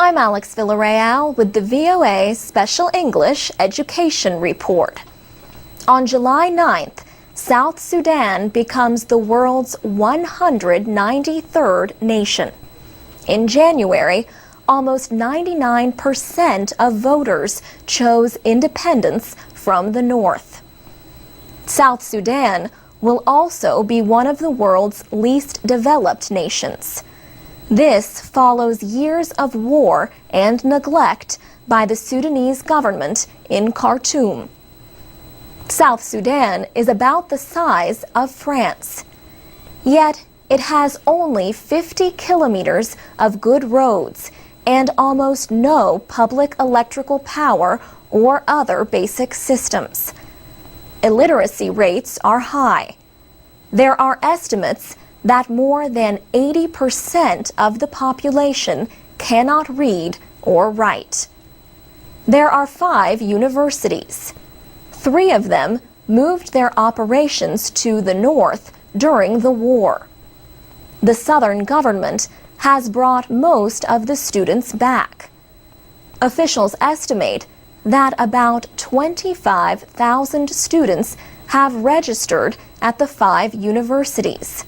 I'm Alex Villarreal with the VOA Special English Education Report. On July 9th, South Sudan becomes the world's 193rd nation. In January, almost 99% of voters chose independence from the North. South Sudan will also be one of the world's least developed nations. This follows years of war and neglect by the Sudanese government in Khartoum. South Sudan is about the size of France, yet it has only 50 kilometers of good roads and almost no public electrical power or other basic systems. Illiteracy rates are high. There are estimates that more than 80% of the population cannot read or write. There are 5 universities. 3 of them moved their operations to the north during the war. The southern government has brought most of the students back. Officials estimate that about 25,000 students have registered at the 5 universities.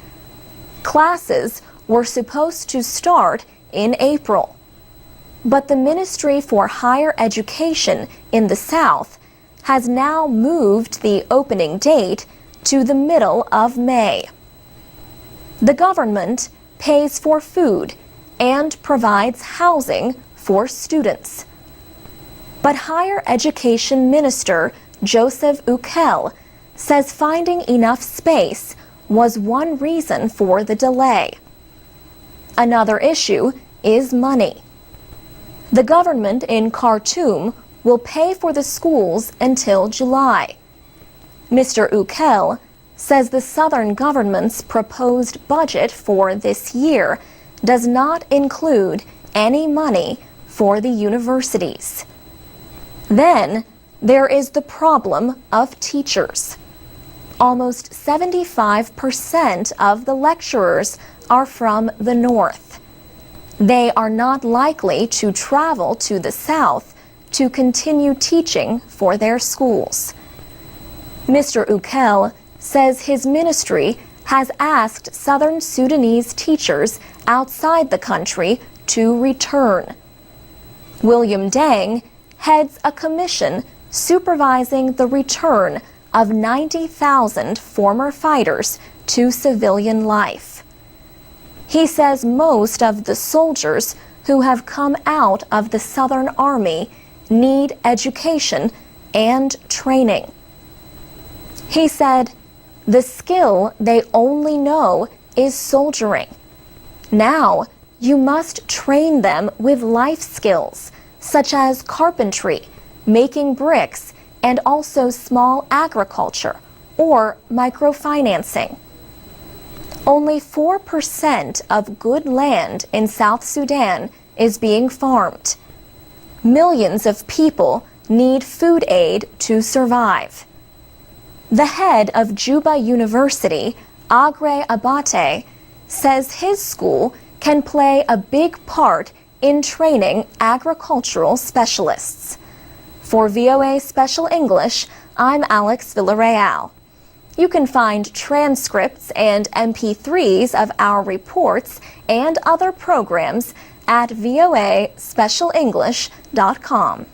Classes were supposed to start in April, but the Ministry for Higher Education in the South has now moved the opening date to the middle of May. The government pays for food and provides housing for students. But Higher Education Minister Joseph Ukel says finding enough space was one reason for the delay. Another issue is money. The government in Khartoum will pay for the schools until July. Mr. Ukel says the southern government's proposed budget for this year does not include any money for the universities. Then there is the problem of teachers. Almost 75% of the lecturers are from the north. They are not likely to travel to the south to continue teaching for their schools. Mr. Ukel says his ministry has asked southern Sudanese teachers outside the country to return. William Deng heads a commission supervising the return of 90,000 former fighters to civilian life. He says most of the soldiers who have come out of the Southern Army need education and training. He said, "The skill they only know is soldiering. Now you must train them with life skills such as carpentry, making bricks, and also small agriculture or microfinancing." Only 4% of good land in South Sudan is being farmed. Millions of people need food aid to survive. The head of Juba University, Agre Abate, says his school can play a big part in training agricultural specialists. For VOA Special English, I'm Alex Villarreal. You can find transcripts and MP3s of our reports and other programs at voaspecialenglish.com.